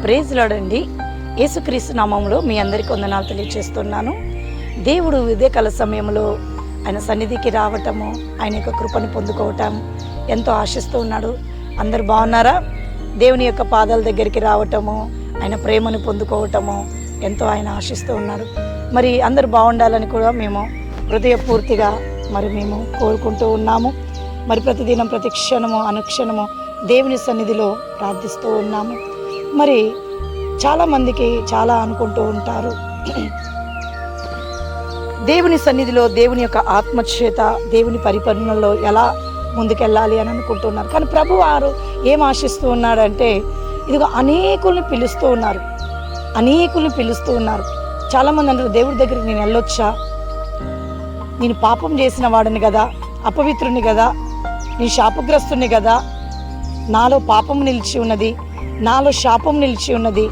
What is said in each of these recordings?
Praise Lord అండి. యేసుక్రీస్తు నామములో మీ అందరికీ వందనాలు తెలియజేస్తున్నాను. దేవుడు ఉదయకాల సమయంలో ఆయన సన్నిధికి రావటము, ఆయన యొక్క కృపను పొందుకోవటం ఎంతో ఆశిస్తూ ఉన్నాడు. అందరు బాగున్నారా? దేవుని యొక్క పాదాల దగ్గరికి రావటము, ఆయన ప్రేమను పొందుకోవటము ఎంతో ఆయన ఆశిస్తూ ఉన్నాడు. మరి అందరు బాగుండాలని కూడా మేము హృదయపూర్తిగా మేము కోరుకుంటూ ఉన్నాము. మరి ప్రతిదినం ప్రతి క్షణము అనుక్షణము దేవుని సన్నిధిలో ప్రార్థిస్తూ ఉన్నాము. మరి చాలామందికి చాలా అనుకుంటూ ఉంటారు, దేవుని సన్నిధిలో దేవుని యొక్క ఆత్మచేత దేవుని పరిపాలనలో ఎలా ముందుకెళ్ళాలి అని అనుకుంటున్నారు. కానీ ప్రభు వారు ఏం ఆశిస్తూ ఉన్నాడంటే, ఇదిగో అనేకుల్ని పిలుస్తూ ఉన్నారు. చాలామంది అంటారు, దేవుడి దగ్గరికి నేను వెళ్ళొచ్చా? నేను పాపం చేసిన వాడిని కదా, అపవిత్రుని కదా, నేను శాపగ్రస్తుని కదా, నాలో పాపం నిలిచి ఉన్నది, నాలో శాపం నిలిచి ఉన్నది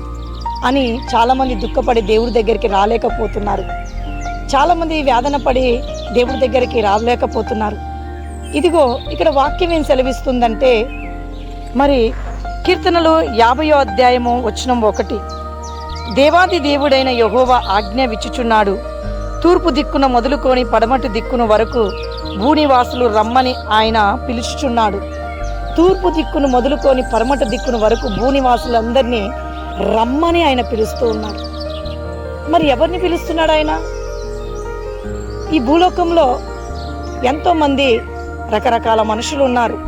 అని చాలామంది దుఃఖపడి దేవుడి దగ్గరికి రాలేకపోతున్నారు. చాలామంది వేదన పడి దేవుడి దగ్గరికి రాలేకపోతున్నారు. ఇదిగో ఇక్కడ వాక్యం ఏం సెలవిస్తుందంటే, మరి కీర్తనలు 50వ అధ్యాయము వచనం 1, దేవాది దేవుడైన యెహోవా ఆజ్ఞ విచ్చుచున్నాడు, తూర్పు దిక్కున మొదలుకొని పడమటి దిక్కును వరకు భూనివాసులు రమ్మని ఆయన పిలుచుచున్నాడు. తూర్పు దిక్కును మొదలుకొని పడమటి దిక్కును వరకు భూనివాసులందరినీ రమ్మని ఆయన పిలుస్తూ ఉన్నాడు. మరి ఎవరిని పిలుస్తున్నాడు ఆయన? ఈ భూలోకంలో ఎంతోమంది రకరకాల మనుషులు ఉన్నారు.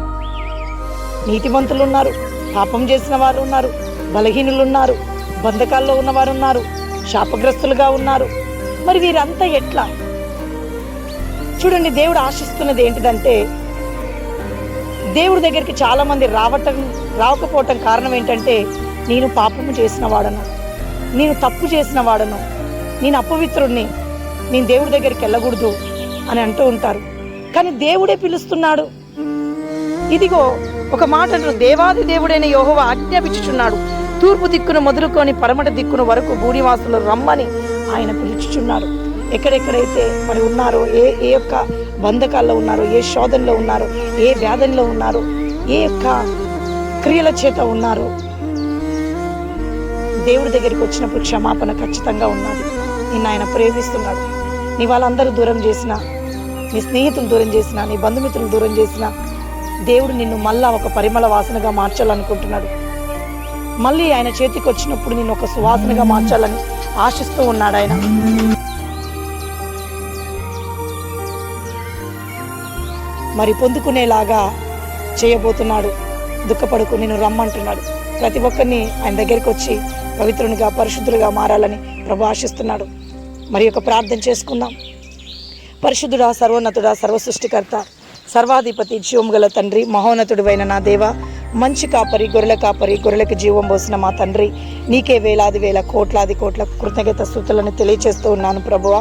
నీతిమంతులు ఉన్నారు, పాపం చేసిన వారు ఉన్నారు, బలహీనులు ఉన్నారు, బంధకాల్లో ఉన్నవారు ఉన్నారు, శాపగ్రస్తులుగా ఉన్నారు. మరి వీరంతా ఎట్లా? చూడండి, దేవుడు ఆశిస్తున్నది ఏంటిదంటే, దేవుడి దగ్గరికి చాలామంది రాకపోవటం కారణం ఏంటంటే, నేను పాపము చేసిన వాడను, నేను తప్పు చేసిన వాడను, నేను అపవిత్రుడిని, నేను దేవుడి దగ్గరికి వెళ్ళకూడదు అని అంటూ ఉంటారు. కానీ దేవుడే పిలుస్తున్నాడు. ఇదిగో ఒక మాట అంటారు, దేవాది దేవుడైన యెహోవా ఆజ్ఞాపించుచున్నాడు, తూర్పు దిక్కును మొదలుకొని పడమటి దిక్కును వరకు భూనివాసులు రమ్మని ఆయన పిలుచుచున్నాడు. ఎక్కడెక్కడైతే మరి ఉన్నారో, ఏ యొక్క బంధకాల్లో ఉన్నారో, ఏ శోధనలో ఉన్నారో, ఏ వ్యాధంలో ఉన్నారో, ఏ యొక్క క్రియల చేత ఉన్నారో, దేవుడి దగ్గరికి వచ్చినప్పుడు క్షమాపణ ఖచ్చితంగా ఉన్నది. నిన్ను ఆయన ప్రేమిస్తున్నాడు. నీ వాళ్ళందరూ దూరం చేసినా, నీ స్నేహితులు దూరం చేసినా, నీ బంధుమిత్రులు దూరం చేసినా, దేవుడు నిన్ను మళ్ళా ఒక పరిమళ వాసనగా మార్చాలనుకుంటున్నాడు. మళ్ళీ ఆయన చేతికి వచ్చినప్పుడు నిన్ను ఒక సువాసనగా మార్చాలని ఆశిస్తూ ఉన్నాడు ఆయన. మరి పొందుకునేలాగా చేయబోతున్నాడు. దుఃఖపడుకు నిన్ను రమ్మంటున్నాడు. ప్రతి ఒక్కరిని ఆయన దగ్గరికి వచ్చి పవిత్రునిగా, పరిశుద్ధులుగా మారాలని ప్రభు ఆశిస్తున్నాడు. మరి ఒక ప్రార్థన చేసుకుందాం. పరిశుద్ధుడా, సర్వోన్నతుడా, సర్వసృష్టికర్త, సర్వాధిపతి, జీవం గల తండ్రి, మహోన్నతుడివైన నా దేవ, మంచి కాపరి, గొర్రెలకు జీవం పోసిన మా తండ్రి, నీకే వేలాది వేల కోట్లాది కోట్ల కృతజ్ఞత స్తుతులను తెలియచేస్తూ ఉన్నాను ప్రభువా.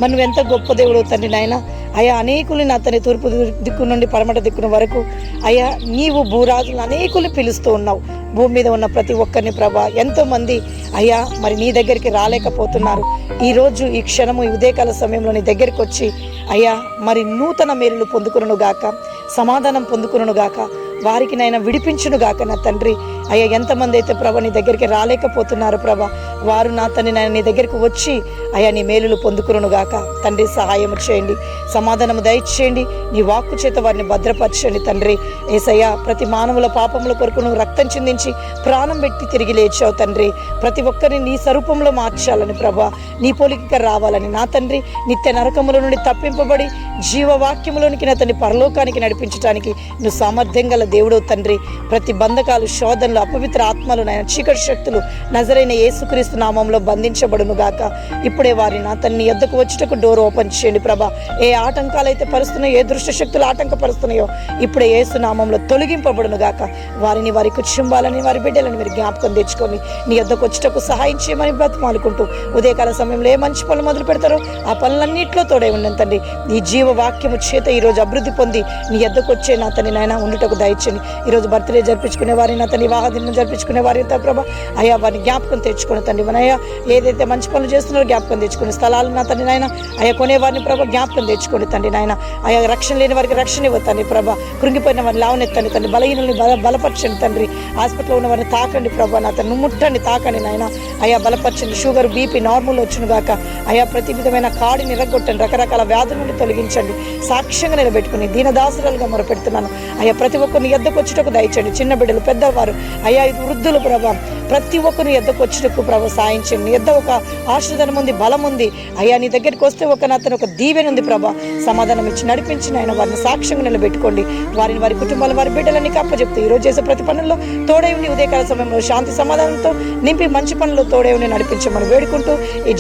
మరి నువ్వెంత గొప్ప దేవుడు తండ్రి నాయన. అయ్యా, అనేకుల్ని నా తన తూర్పు దిక్కు నుండి పడమటి దిక్కును వరకు అయ్యా నీవు భూరాజులను అనేకుల్ని పిలుస్తూ ఉన్నావు. భూమి మీద ఉన్న ప్రతి ఒక్కరిని ప్రభా, ఎంతోమంది అయ్యా మరి నీ దగ్గరికి రాలేకపోతున్నారు. ఈరోజు ఈ క్షణము ఈ ఉదయకాల సమయంలో నీ దగ్గరికి వచ్చి అయ్యా మరి నూతన మేలులు పొందుకును గాక, సమాధానం పొందుకును గాక, వారికి నైనా విడిపించును గాక నా తండ్రి. అయ్యా, ఎంతమంది అయితే ప్రభా నీ దగ్గరికి రాలేకపోతున్నారు ప్రభా, వారు నా తండ్రి నాయన నీ దగ్గరికి వచ్చి అయ్యా నీ మేలులు పొందుకును గాక తండ్రి. సహాయం చేయండి, సమాధానము దయచేయండి, నీ వాక్కు చేత వారిని భద్రపరచండి తండ్రి. యేసయ్యా, ప్రతి మానవుల పాపముల కొరకు నువ్వు రక్తం చిందించి ప్రాణం పెట్టి తిరిగి లేచావు తండ్రి. ప్రతి ఒక్కరిని నీ స్వరూపంలో మార్చాలని ప్రభా, నీ పోలిక రావాలని నా తండ్రి, నిత్య నరకముల నుండి తప్పింపబడి జీవవాక్యములోనికి నా తండ్రి పరలోకానికి నడిపించడానికి నువ్వు సామర్థ్యం గల దేవుడు తండ్రి. ప్రతి బంధకాలు, శోధనలు, అపవిత్ర ఆత్మలు, నాయన చీకటి శక్తులు నజరైన యేసుక్రీస్తు నామంలో బంధించబడును గాక. ఇప్పుడే వారి నా తన్ని ఎద్దకు వచ్చుటకు డోర్ ఓపెన్ చేయండి ప్రభా. ఏ ఆటంకాలు అయితే పరుస్తున్నాయో, ఏ దృష్ట శక్తులు ఆటంకపరుస్తున్నాయో ఇప్పుడే యేసు నామంలో తొలగింపబడును గాక. వారిని, వారి కుటుంబాలని, వారి బిడ్డలను మీరు జ్ఞాపకం తెచ్చుకొని నీ ఎద్దకు వచ్చుటకు సహాయం చేయమని బ్రతిమాలుకుంటూ, ఉదయకాల సమయంలో ఏ మంచి పనులు మొదలు పెడతారో ఆ పనులన్నింటిలో తోడే ఉండండి తండ్రి. నీ జీవ వాక్యము చేత ఈరోజు అభివృద్ధి పొంది నీ ఎద్దకు వచ్చే నా తన్ని నాయన ఉండుటకు దయచేయండి. దయచేయండి. ఈరోజు బర్త్డే జరిపించుకునే వారిని నా తండ్రి, వివాహ దినం జరిపించుకునే వారితో ప్రభా అయ్యా వారిని జ్ఞాపకం తెచ్చుకుని తండ్రి, అయ్యా ఏదైతే మంచి పనులు చేస్తున్నారో జ్ఞాపకం తెచ్చుకుని, స్థలాలు నా తండ్రి నాయన అయ్యా కొనేవారిని ప్రభా జ్ఞాపకం తెచ్చుకోండి తండ్రి నాయన. అయ్యా రక్షణ లేని వారికి రక్షణ ఇవ్వతండి ప్రభా, కృంగిపోయిన వారిని లావనెత్తండి తండ్రి, బలహీనుల్ని బలపరచండి తండ్రి, హాస్పిటల్లో ఉన్న వారిని తాకండి ప్రభా నా తండ్రి, ముట్టండి తాకండి నాయన అయ్యా, బలపరచండి. షుగర్ బీపీ నార్మల్ వచ్చును గాక అయ్యా, ప్రతి విధమైన కాడిని నిరగొట్టండి, రకరకాల వ్యాధుల నుండి తొలగించండి, సాక్ష్యంగా నిలబెట్టుకుని దీనదాసురాలుగా మొరపెడుతున్నాను అయ్యా. ప్రతి ఒక్కరిని ఎద్దకు వచ్చుటకు దయచండి, చిన్న బిడ్డలు పెద్దవారు అయ్యా, ఇది వృద్ధులు ప్రభా, ప్రతి ఒక్కరిని ఎద్దకు వచ్చుటకు ప్రభా సాయించండి. నీ ఎద్ద ఒక ఆశీర్వాదం ఉంది, బలం ఉంది అయ్యా, నీ దగ్గరికి వస్తే ఒక నాతను ఒక దీవెన ఉంది ప్రభా, సమాధానం ఇచ్చి నడిపించిన ఆయన వారిని సాక్ష్యంగా నిలబెట్టుకోండి. వారిని వారి కుటుంబాల వారి బిడ్డలని అప్పచెప్తూ ఈరోజు చేసే ప్రతి పనుల్లో తోడై ఉండి ఉదయకాల సమయంలో శాంతి సమాధానంతో నింపి మంచి పనులు తోడై ఉండి నడిపించమని వేడుకుంటూ ఈ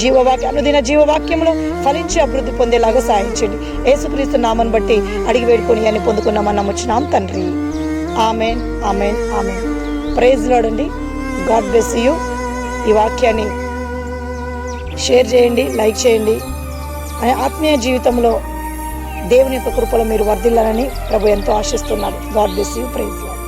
అనుదిన జీవవాక్యంలో ఫలించి అభివృద్ధి పొందేలాగా సాయించండి. యేసుక్రీస్తు నామం బట్టి అడిగి వేడుకొని అని పొందుకున్నామని నమ్ముచున్నాం తండ్రి. Amen, amen, amen. Praise Lord అండి. God bless you. ఈ వాక్యాన్ని షేర్ చేయండి, లైక్ చేయండి. ఆత్మీయ జీవితంలో దేవుని యొక్క కృపలో మీరు వర్ధిల్లాలని ప్రభు ఎంతో ఆశిస్తున్నాడు. God bless you. Praise lord.